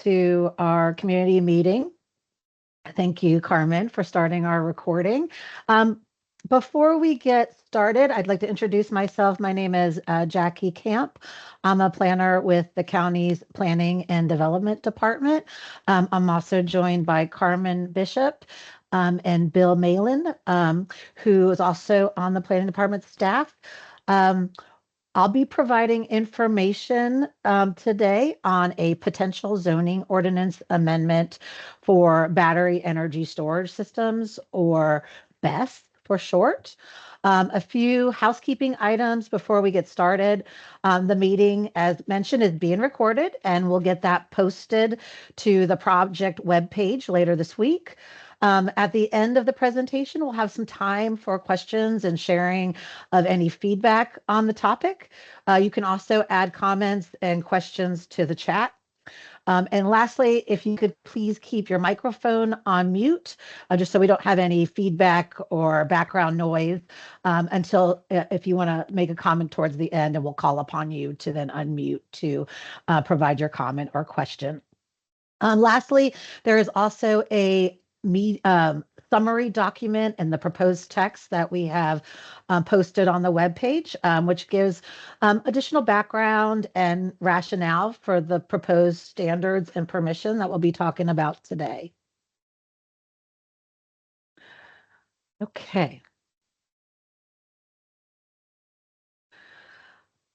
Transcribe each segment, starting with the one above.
to our community meeting. Thank you, Carmen, for starting our recording. Before we get started, I'd like to introduce myself. My name is Jackie Camp. I'm a planner with the county's Planning and Development Department. I'm also joined by Carmen Bishop and Bill Malin, who is also on the Planning Department staff. I'll be providing information today on a potential zoning ordinance amendment for battery energy storage systems, or BESS for short. A few housekeeping items before we get started. The meeting, as mentioned, is being recorded, and we'll get that posted to the project webpage later this week. At the end of the presentation, we'll have some time for questions and sharing of any feedback on the topic. You can also add comments and questions to the chat. And lastly, if you could please keep your microphone on mute, just so we don't have any feedback or background noise until if you want to make a comment towards the end, and we'll call upon you to then unmute to provide your comment or question. Lastly, there is also a summary document and the proposed text that we have posted on the webpage, which gives additional background and rationale for the proposed standards and permission that we'll be talking about today. Okay.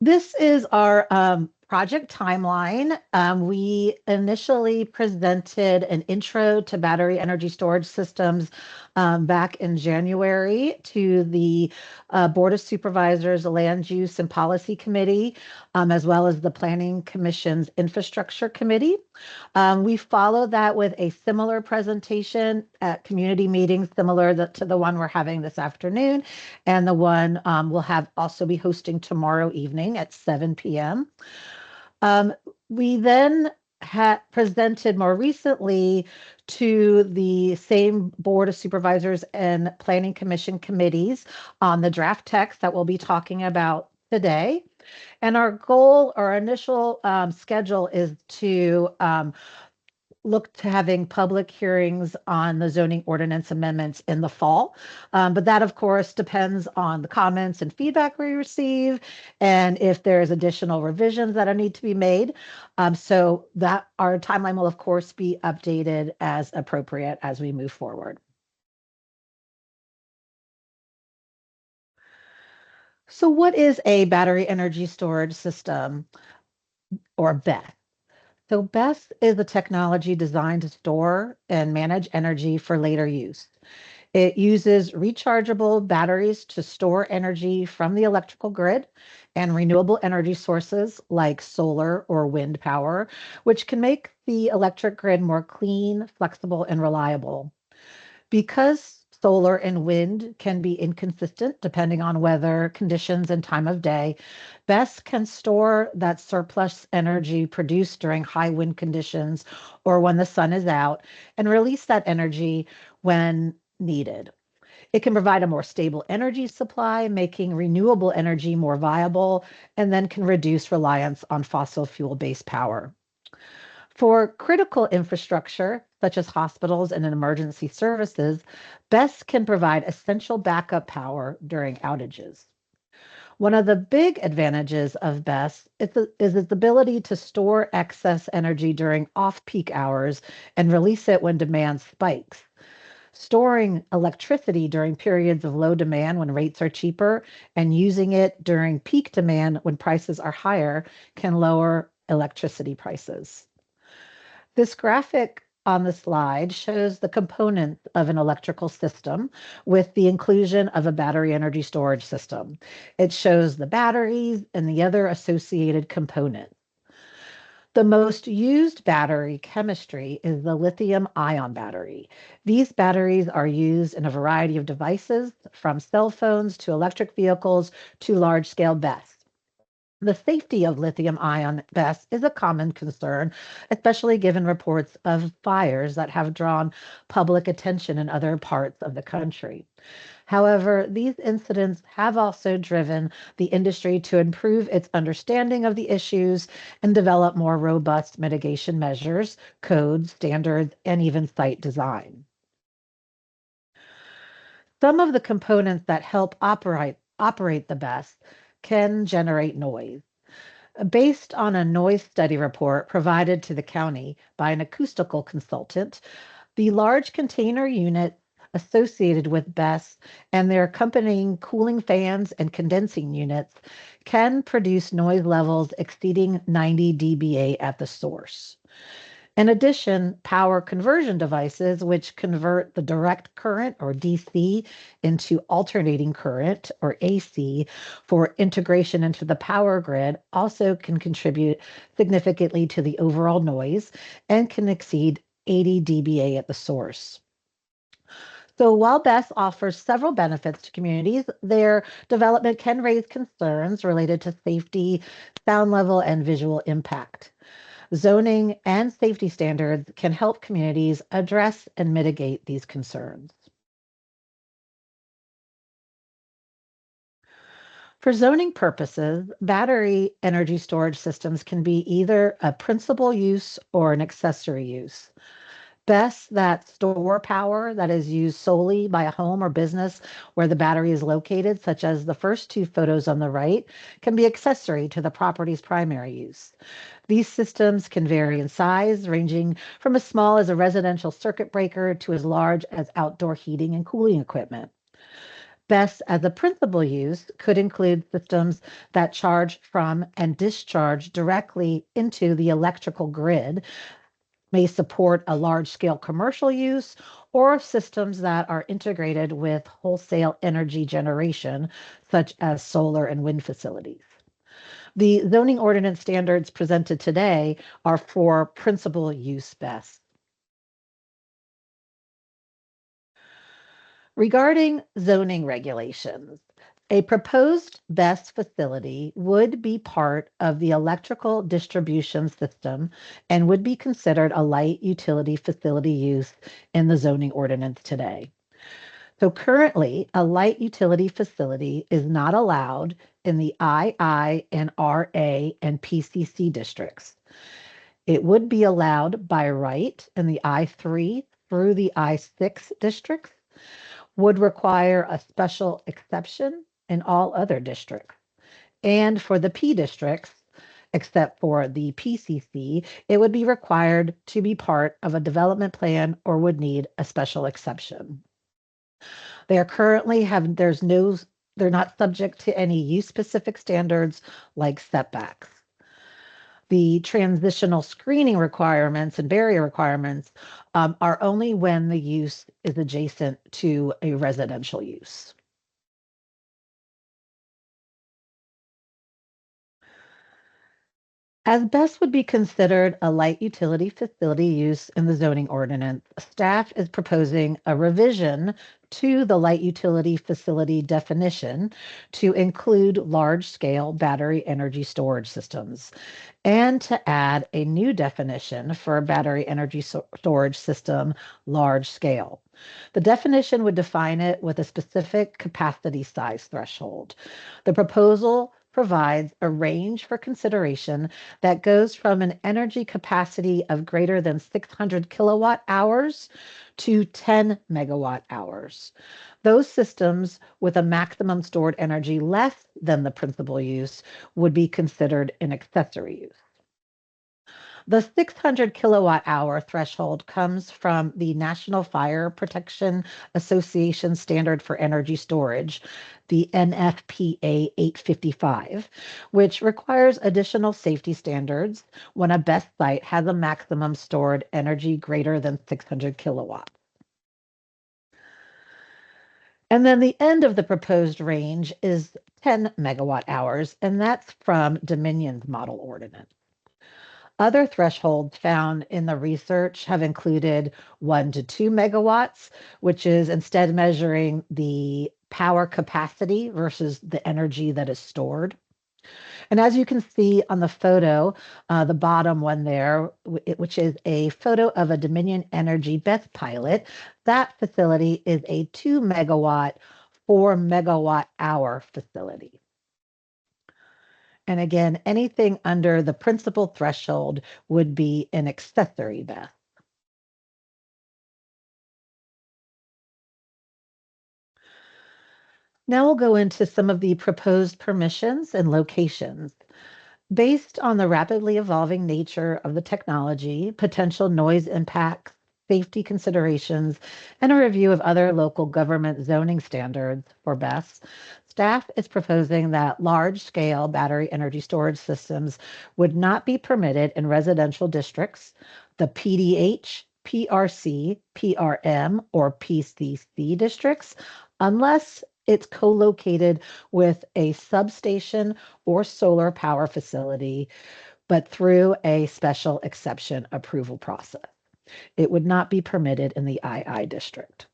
This is our project timeline. We initially presented an intro to battery energy storage systems back in January to the Board of Supervisors, Land Use and Policy Committee, as well as the Planning Commission's Infrastructure Committee. We followed that with a similar presentation at community meetings, similar to the one we're having this afternoon, and the one we'll also be hosting tomorrow evening at 7 p.m. We then presented more recently to the same Board of Supervisors and Planning Commission committees on the draft text that we'll be talking about today. And our goal, our initial schedule, is to look to having public hearings on the zoning ordinance amendments in the fall. But that, of course, depends on the comments and feedback we receive, and if there's additional revisions that need to be made. So that our timeline will, of course, be updated as appropriate as we move forward. So what is a battery energy storage system, or BESS? So BESS is a technology designed to store and manage energy for later use. It uses rechargeable batteries to store energy from the electrical grid and renewable energy sources like solar or wind power, which can make the electric grid more clean, flexible, and reliable. Because solar and wind can be inconsistent depending on weather conditions and time of day, BESS can store that surplus energy produced during high wind conditions or when the sun is out, and release that energy when needed. It can provide a more stable energy supply, making renewable energy more viable, and then can reduce reliance on fossil fuel-based power. For critical infrastructure, such as hospitals and emergency services, BESS can provide essential backup power during outages. One of the big advantages of BESS is its ability to store excess energy during off-peak hours and release it when demand spikes. Storing electricity during periods of low demand when rates are cheaper and using it during peak demand when prices are higher can lower electricity prices. This graphic on the slide shows the components of an electrical system with the inclusion of a battery energy storage system. It shows the batteries and the other associated components. The most used battery chemistry is the lithium-ion battery. These batteries are used in a variety of devices, from cell phones to electric vehicles to large-scale BESS. The safety of lithium-ion BESS is a common concern, especially given reports of fires that have drawn public attention in other parts of the country. However, these incidents have also driven the industry to improve its understanding of the issues and develop more robust mitigation measures, codes, standards, and even site design. Some of the components that help operate the best can generate noise. Based on a noise study report provided to the county by an acoustical consultant, the large container unit associated with BESS and their accompanying cooling fans and condensing units can produce noise levels exceeding 90 dBA at the source. In addition, power conversion devices, which convert the direct current or DC into alternating current or AC for integration into the power grid, also can contribute significantly to the overall noise and can exceed 80 dBA at the source. So while BESS offers several benefits to communities, their development can raise concerns related to safety, sound level, and visual impact. Zoning and safety standards can help communities address and mitigate these concerns. For zoning purposes, battery energy storage systems can be either a principal use or an accessory use. BESS that store power that is used solely by a home or business where the battery is located, such as the first two photos on the right, can be accessory to the property's primary use. These systems can vary in size, ranging from as small as a residential circuit breaker to as large as outdoor heating and cooling equipment. BESS as a principal use could include systems that charge from and discharge directly into the electrical grid, may support a large scale commercial use, or systems that are integrated with wholesale energy generation, such as solar and wind facilities. The zoning ordinance standards presented today are for principal use BESS. Regarding zoning regulations, a proposed BESS facility would be part of the electrical distribution system and would be considered a light utility facility use in the zoning ordinance today. So currently, a light utility facility is not allowed in the II and RA and PCC districts. It would be allowed by right in the I3 through the I6 districts, would require a special exception in all other districts. And for the P districts, except for the PCC, it would be required to be part of a development plan or would need a special exception. They are currently have there's no they're not subject to any use specific standards like setbacks. The transitional screening requirements and barrier requirements are only when the use is adjacent to a residential use. As best would be considered a light utility facility use in the zoning ordinance, staff is proposing a revision to the light utility facility definition to include large scale battery energy storage systems and to add a new definition for a battery energy storage system, large scale. The definition would define it with a specific capacity size threshold. The proposal provides a range for consideration that goes from an energy capacity of greater than 600 kilowatt hours to 10 megawatt hours. Those systems with a maximum stored energy less than the principal use would be considered an accessory use. The 600 kilowatt hour threshold comes from the National Fire Protection Association Standard for Energy Storage, the NFPA 855, which requires additional safety standards when a BESS site has a maximum stored energy greater than 600 kilowatts. And then the end of the proposed range is 10 megawatt hours, and that's from Dominion's model ordinance. Other thresholds found in the research have included 1 to 2 megawatts, which is instead measuring the power capacity versus the energy that is stored. And as you can see on the photo, the bottom one there, which is a photo of a Dominion Energy BESS pilot, that facility is a 2 megawatt 4 megawatt hour facility. And again, anything under the principal threshold would be an accessory BESS. Now we'll go into some of the proposed permissions and locations. Based on the rapidly evolving nature of the technology, potential noise impacts, safety considerations, and a review of other local government zoning standards for BESS, staff is proposing that large-scale battery energy storage systems would not be permitted in residential districts, the PDH, PRC, PRM, or PCC districts, unless it's co-located with a substation or solar power facility, but through a special exception approval process. It would not be permitted in the II district.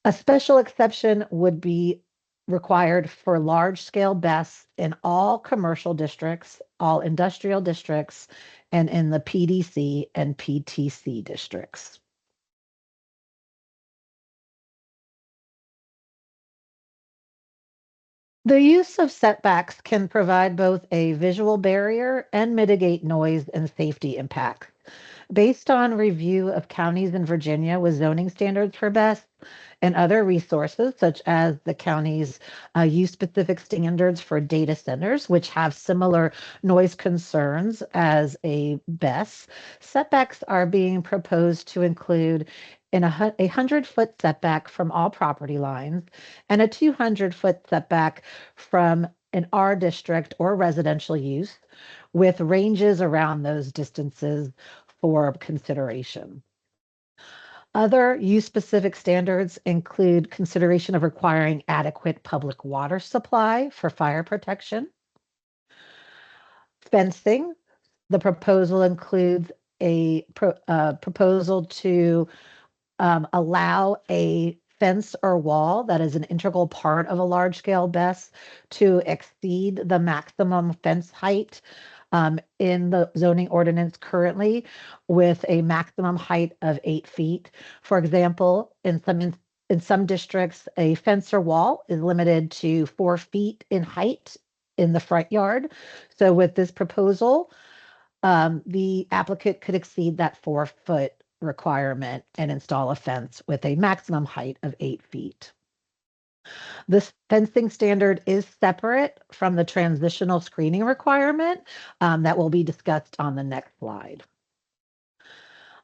A special exception would be required for large-scale BESS in all commercial districts, all industrial districts, and in the PDC and PTC districts. The use of setbacks can provide both a visual barrier and mitigate noise and safety impacts. Based on review of counties in Virginia with zoning standards for BESS and other resources, such as the county's use-specific standards for data centers, which have similar noise concerns as a BESS, setbacks are being proposed to include a 100-foot setback from all property lines and a 200-foot setback from an R district or residential use, with ranges around those distances for consideration. Other use-specific standards include consideration of requiring adequate public water supply for fire protection. Fencing, the proposal includes a proposal to allow a fence or wall that is an integral part of a large-scale BESS to exceed the maximum fence height in the zoning ordinance currently, with a maximum height of 8 feet. For example, in some districts, a fence or wall is limited to 4 feet in height in the front yard. So with this proposal, the applicant could exceed that 4-foot requirement and install a fence with a maximum height of 8 feet. This fencing standard is separate from the transitional screening requirement that will be discussed on the next slide.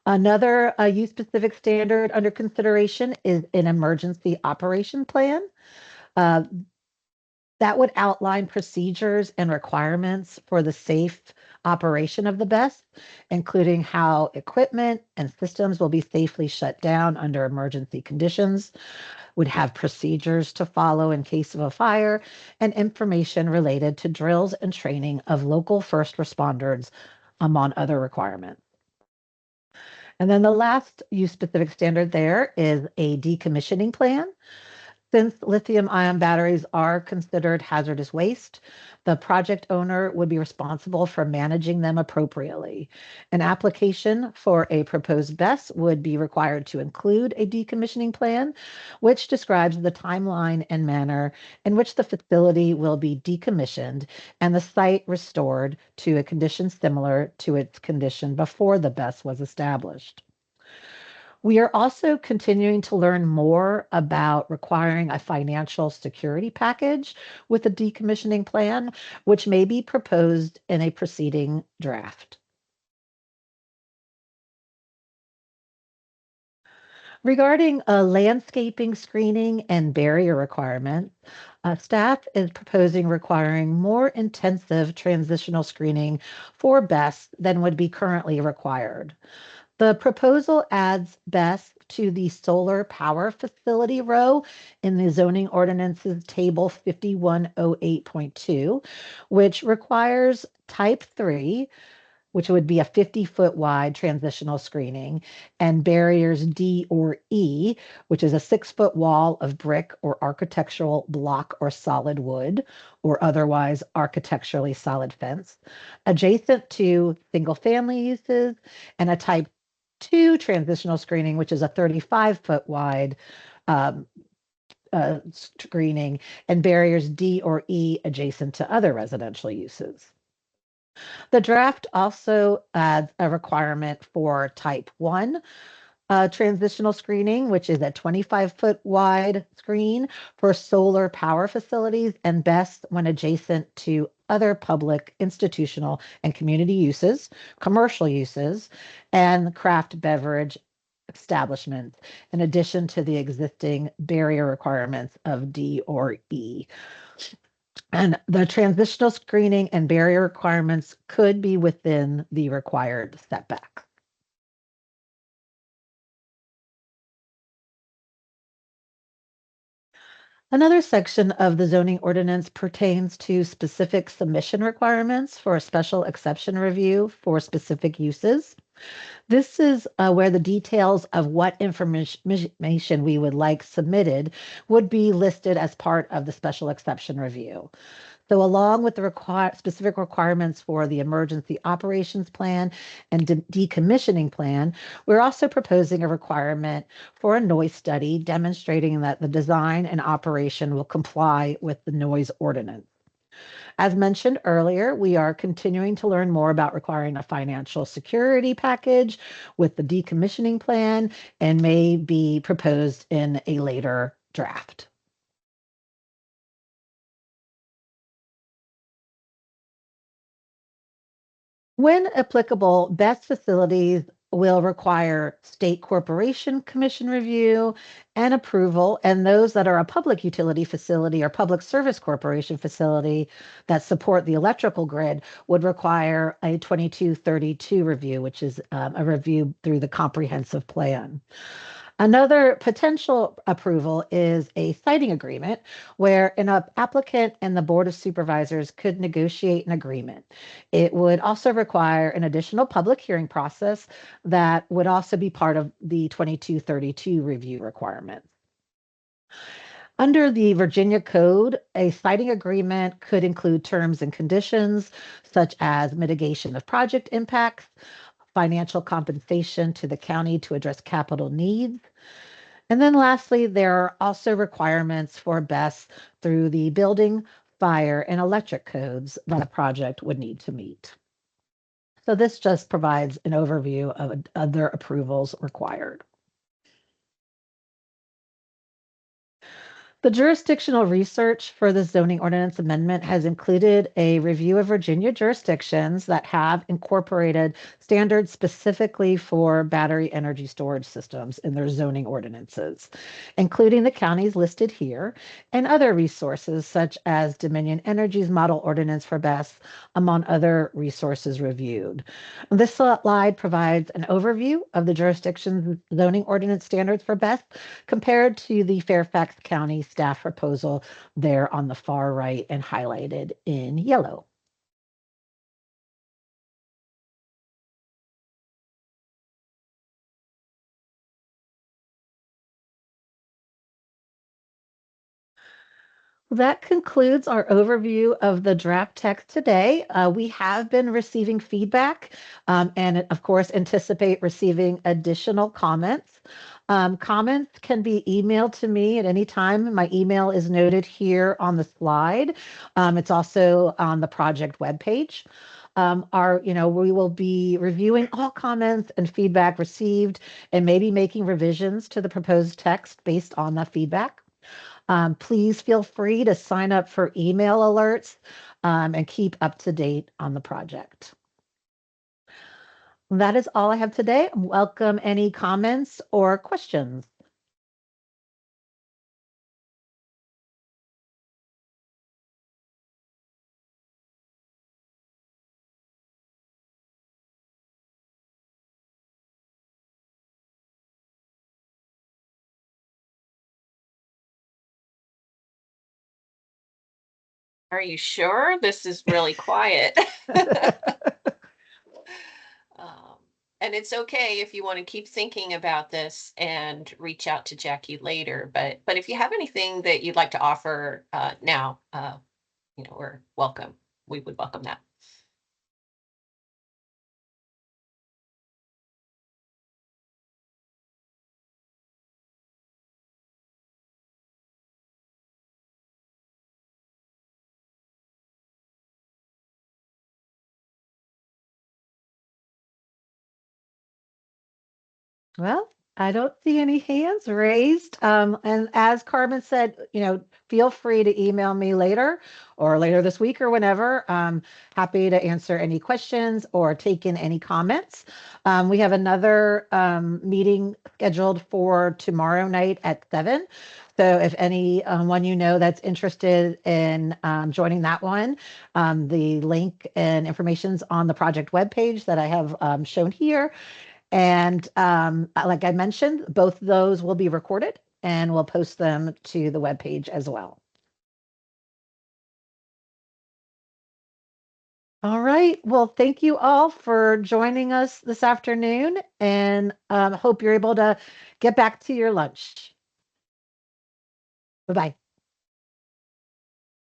Another use-specific standard under consideration is an emergency operation plan. That would outline procedures and requirements for the safe operation of the BESS, including how equipment and systems will be safely shut down under emergency conditions, would have procedures to follow in case of a fire, and information related to drills and training of local first responders, among other requirements. And then the last use-specific standard there is a decommissioning plan. Since lithium-ion batteries are considered hazardous waste, the project owner would be responsible for managing them appropriately. An application for a proposed BESS would be required to include a decommissioning plan, which describes the timeline and manner in which the facility will be decommissioned and the site restored to a condition similar to its condition before the BESS was established. We are also continuing to learn more about requiring a financial security package with a decommissioning plan, which may be proposed in a preceding draft. Regarding landscaping screening and barrier requirements, staff is proposing requiring more intensive transitional screening for BESS than would be currently required. The proposal adds BESS to the solar power facility row in the zoning ordinances table 5108.2, which requires type 3, which would be a 50-foot wide transitional screening, and barriers D or E, which is a 6-foot wall of brick or architectural block or solid wood, or otherwise architecturally solid fence, adjacent to single-family uses, and a type 2 transitional screening, which is a 35-foot wide screening and barriers D or E adjacent to other residential uses. The draft also adds a requirement for type 1 transitional screening, which is a 25-foot wide screen for solar power facilities and best when adjacent to other public, institutional, and community uses, commercial uses, and craft beverage establishments, in addition to the existing barrier requirements of D or E. And the transitional screening and barrier requirements could be within the required setback. Another section of the zoning ordinance pertains to specific submission requirements for a special exception review for specific uses. This is where the details of what information we would like submitted would be listed as part of the special exception review. So, along with the specific requirements for the emergency operations plan and decommissioning plan, we're also proposing a requirement for a noise study demonstrating that the design and operation will comply with the noise ordinance. As mentioned earlier, we are continuing to learn more about requiring a financial security package with the decommissioning plan and may be proposed in a later draft. When applicable, best facilities will require state corporation commission review and approval, and those that are a public utility facility or public service corporation facility that support the electrical grid would require a 2232 review, which is a review through the comprehensive plan. Another potential approval is a siting agreement where an applicant and the Board of Supervisors could negotiate an agreement. It would also require an additional public hearing process that would also be part of the 2232 review requirements. Under the Virginia Code, a siting agreement could include terms and conditions such as mitigation of project impacts, financial compensation to the county to address capital needs. And then lastly, there are also requirements for BESS through the building, fire, and electric codes that a project would need to meet. So this just provides an overview of other approvals required. The jurisdictional research for the zoning ordinance amendment has included a review of Virginia jurisdictions that have incorporated standards specifically for battery energy storage systems in their zoning ordinances, including the counties listed here and other resources such as Dominion Energy's model ordinance for BESS, among other resources reviewed. This slide provides an overview of the jurisdiction's zoning ordinance standards for BESS compared to the Fairfax County staff proposal there on the far right and highlighted in yellow. That concludes our overview of the draft text today. We have been receiving feedback and, of course, anticipate receiving additional comments. Comments can be emailed to me at any time. My email is noted here on the slide. It's also on the project webpage. We will be reviewing all comments and feedback received and maybe making revisions to the proposed text based on that feedback. Please feel free to sign up for email alerts and keep up to date on the project. That is all I have today. Welcome any comments or questions. Are you sure? This is really quiet. Um, and it's okay if you want to keep thinking about this and reach out to Jackie later. But if you have anything that you'd like to offer now, we're welcome. We would welcome that. Well, I don't see any hands raised. And as Carmen said, feel free to email me later or later this week or whenever. Happy to answer any questions or take in any comments. We have another meeting scheduled for tomorrow night at 7. So if anyone that's interested in joining that one, the link and information's on the project webpage that I have shown here. And like I mentioned, both those will be recorded and we'll post them to the webpage as well. All right. Well, thank you all for joining us this afternoon and hope you're able to get back to your lunch. Bye-bye.